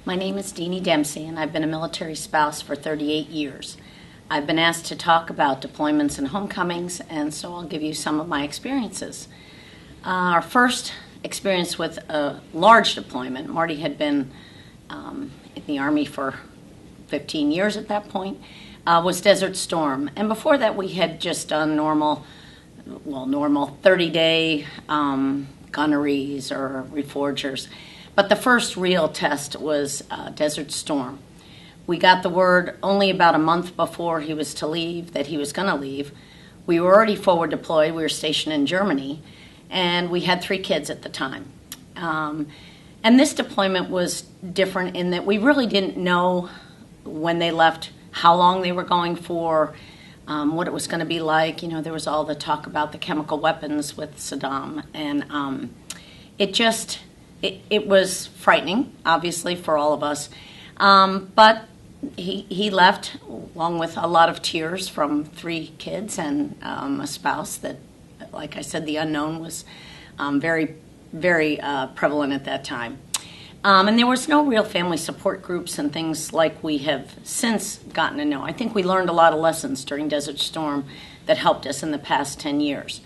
My name is Deanie Dempsey, and I've been a military spouse for 38 years. I've been asked to talk about deployments and homecomings, and so I'll give you some of my experiences. Our first experience with a large deployment, Marty had been in the Army for 15 years at that point, was Desert Storm. And before that, we had just done normal 30-day gunneries or reforgers. But the first real test was Desert Storm. We got the word only about a month before he was to leave that he was going to leave. We were already forward deployed. We were stationed in Germany, and we had 3 kids at the time. And this deployment was different in that we really didn't know when they left how long they were going for, what it was going to be like. You know, there was all the talk about the chemical weapons with Saddam, and it was frightening, obviously, for all of us. But he left along with a lot of tears from 3 kids and a spouse that, like I said, the unknown was very, very prevalent at that time. And there was no real family support groups and things like we have since gotten to know. I think we learned a lot of lessons during Desert Storm that helped us in the past 10 years.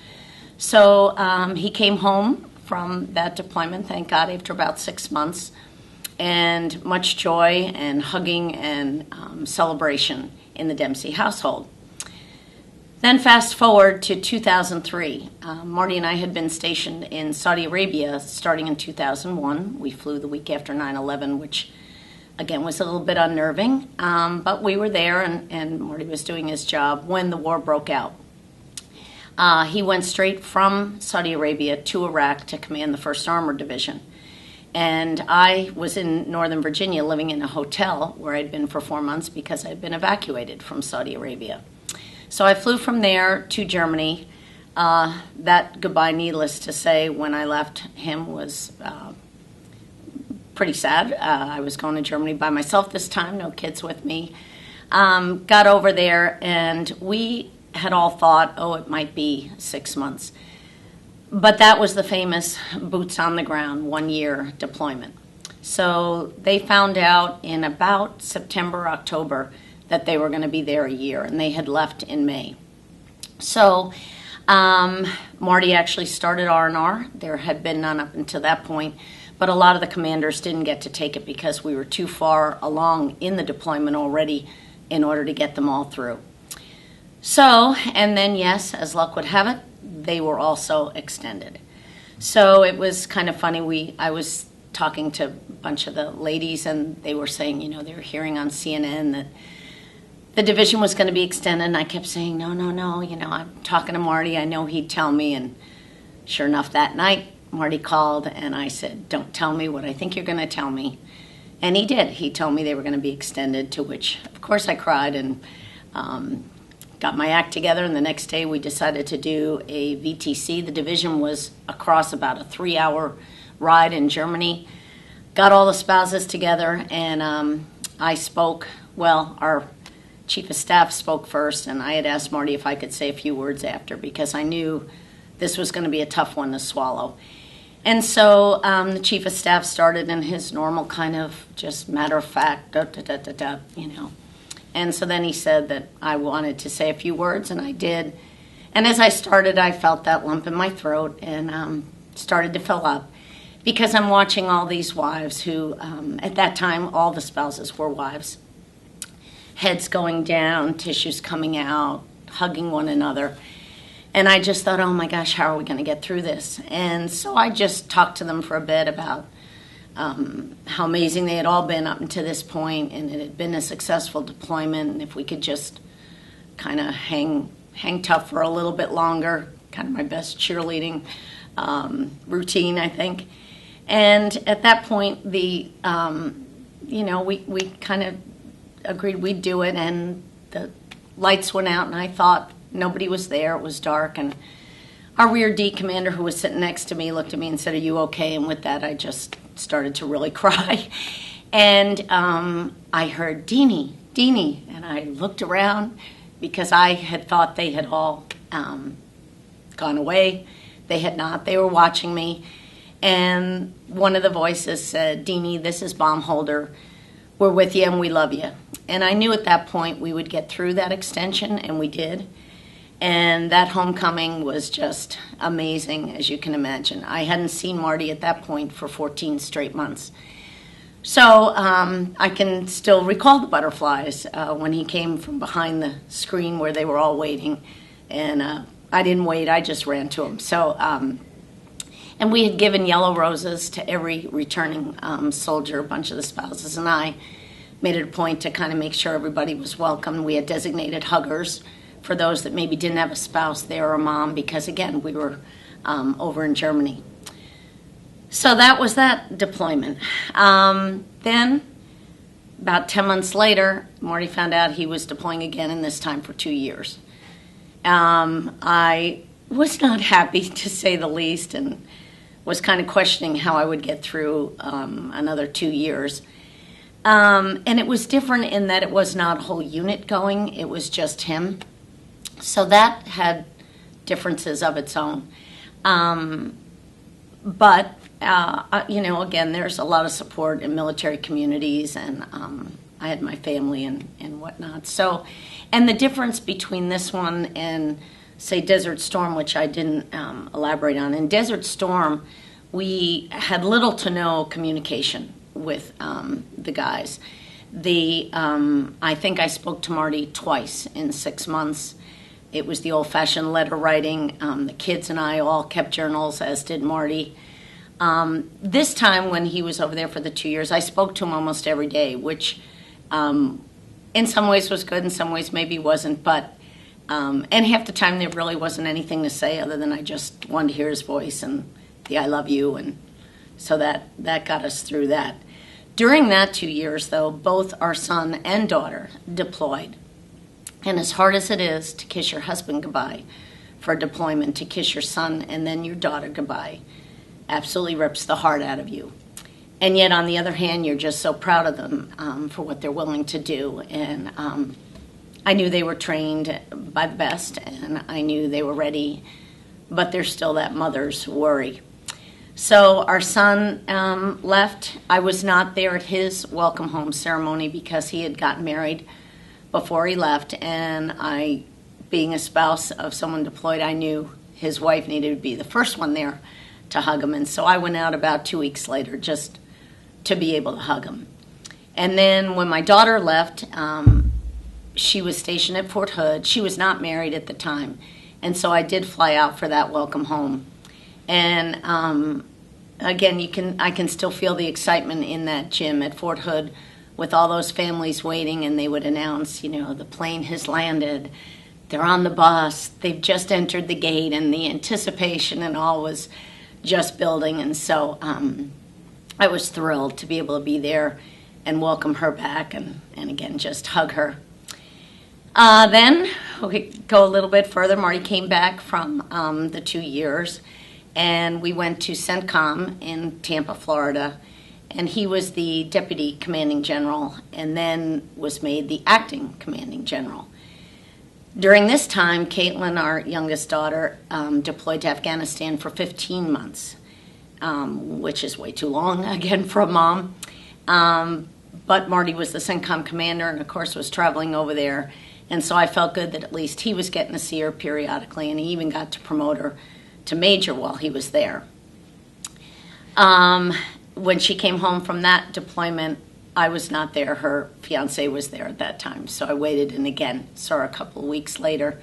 So he came home from that deployment, thank God, after about 6 months, and much joy and hugging and celebration in the Dempsey household. Then fast forward to 2003. Marty and I had been stationed in Saudi Arabia starting in 2001. We flew the week after 9/11, which again was a little bit unnerving, but we were there, and Marty was doing his job when the war broke out. He went straight from Saudi Arabia to Iraq to command the 1st Armored Division. And I was in Northern Virginia living in a hotel where I'd been for 4 months because I'd been evacuated from Saudi Arabia. So I flew from there to Germany. That goodbye, needless to say, when I left him was pretty sad. I was going to Germany by myself this time, no kids with me. Got over there, and we had all thought, it might be 6 months. But that was the famous boots on the ground 1-year deployment. So they found out in about September, October, that they were going to be there a year, and they had left in May. So Marty actually started R&R. There had been none up until that point, but a lot of the commanders didn't get to take it because we were too far along in the deployment already in order to get them all through. So, and then yes, as luck would have it, they were also extended. So it was kind of funny. I was talking to a bunch of the ladies, and they were saying, they were hearing on CNN that the division was going to be extended, and I kept saying, no, I'm talking to Marty, I know he'd tell me, and sure enough, that night, Marty called, and I said, don't tell me what I think you're going to tell me, and he did. He told me they were going to be extended, to which, of course, I cried, and got my act together, and the next day we decided to do a VTC. The division was across about a 3-hour ride in Germany. Got all the spouses together, and I spoke, our Chief of Staff spoke first, and I had asked Marty if I could say a few words after because I knew this was going to be a tough one to swallow. And so the Chief of Staff started in his normal kind of just matter-of-fact, And so then he said that I wanted to say a few words, and I did. And as I started, I felt that lump in my throat and started to fill up because I'm watching all these wives who, at that time, all the spouses were wives. Heads going down, tissues coming out, hugging one another. And I just thought, oh my gosh, how are we going to get through this? And so I just talked to them for a bit about how amazing they had all been up until this point, and it had been a successful deployment, and if we could just kind of hang tough for a little bit longer, kind of my best cheerleading routine, I think. And at that point, we kind of agreed we'd do it, and the lights went out, and I thought nobody was there. It was dark, and our Rear D commander, who was sitting next to me, looked at me and said, "Are you okay?" And with that, I just started to really cry. And I heard, Deanie, and I looked around because I had thought they had all gone away. They had not. They were watching me. And one of the voices said, "Deanie, this is Bomb Holder. We're with you and we love you." And I knew at that point we would get through that extension, and we did. And that homecoming was just amazing, as you can imagine. I hadn't seen Marty at that point for 14 straight months. So I can still recall the butterflies when he came from behind the screen where they were all waiting. And I didn't wait, I just ran to him. So, and we had given yellow roses to every returning soldier, a bunch of the spouses, and I made it a point to kind of make sure everybody was welcome. We had designated huggers for those that maybe didn't have a spouse there or a mom, because again, we were over in Germany. So that was that deployment. Then, about 10 months later, Marty found out he was deploying again, and this time for 2 years. I was not happy, to say the least, and was kind of questioning how I would get through another 2 years. And it was different in that it was not a whole unit going, it was just him. So that had differences of its own. But, again, there's a lot of support in military communities, and I had my family and whatnot. So, and the difference between this one and, say, Desert Storm, which I didn't elaborate on. In Desert Storm, we had little to no communication with the guys. I think I spoke to Marty twice in 6 months. It was the old-fashioned letter writing. The kids and I all kept journals, as did Marty. This time, when he was over there for the 2 years, I spoke to him almost every day, which in some ways was good, in some ways maybe wasn't. But and half the time there really wasn't anything to say other than I just wanted to hear his voice and the "I love you," and so that got us through that. During that 2 years, though, both our son and daughter deployed. And as hard as it is to kiss your husband goodbye for deployment, to kiss your son and then your daughter goodbye absolutely rips the heart out of you. And yet, on the other hand, you're just so proud of them for what they're willing to do. And I knew they were trained by the best, and I knew they were ready, but there's still that mother's worry. So our son left. I was not there at his welcome home ceremony because he had gotten married before he left, and I, being a spouse of someone deployed, I knew his wife needed to be the first one there to hug him, and so I went out about 2 weeks later just to be able to hug him. And then when my daughter left, she was stationed at Fort Hood. She was not married at the time, and so I did fly out for that welcome home. And again, I can still feel the excitement in that gym at Fort Hood, with all those families waiting, and they would announce, the plane has landed, they're on the bus, they've just entered the gate, and the anticipation and all was just building. And so I was thrilled to be able to be there and welcome her back and again, just hug her. Then we go a little bit further. Marty came back from the 2 years, and we went to CENTCOM in Tampa, Florida. And he was the deputy commanding general and then was made the acting commanding general. During this time, Caitlin, our youngest daughter, deployed to Afghanistan for 15 months, which is way too long, again, for a mom. But Marty was the CENTCOM commander and, of course, was traveling over there. And so I felt good that at least he was getting to see her periodically, and he even got to promote her to major while he was there. When she came home from that deployment, I was not there. Her fiance was there at that time. So I waited and again saw her a couple of weeks later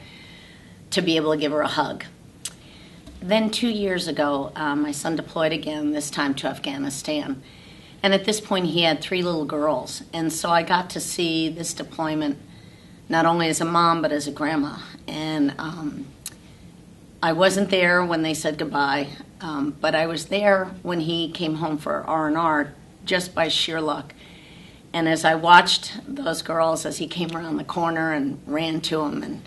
to be able to give her a hug. Then 2 years ago, my son deployed again, this time to Afghanistan. And at this point, he had 3 little girls. And so I got to see this deployment not only as a mom, but as a grandma. And I wasn't there when they said goodbye. But I was there when he came home for R&R, just by sheer luck. And as I watched those girls as he came around the corner and ran to them, and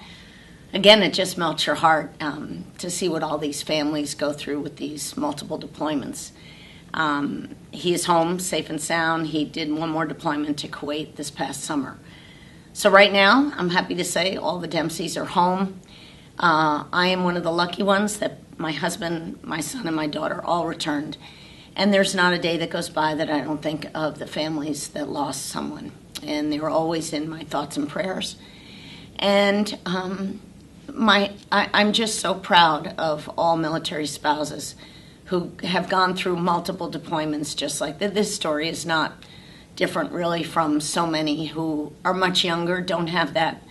again, it just melts your heart to see what all these families go through with these multiple deployments. He is home, safe and sound. He did one more deployment to Kuwait this past summer. So right now, I'm happy to say all the Dempseys are home. I am one of the lucky ones that my husband, my son, and my daughter all returned. And there's not a day that goes by that I don't think of the families that lost someone. And they were always in my thoughts and prayers. And I'm just so proud of all military spouses who have gone through multiple deployments just like that. This story is not different really from so many who are much younger, don't have that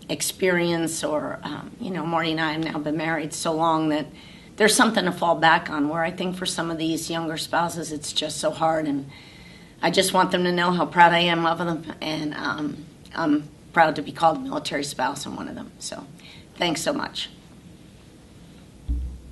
experience, or, Marty and I have now been married so long that there's something to fall back on, where I think for some of these younger spouses it's just so hard, and I just want them to know how proud I am of them, and I'm proud to be called a military spouse. I'm one of them. So thanks so much.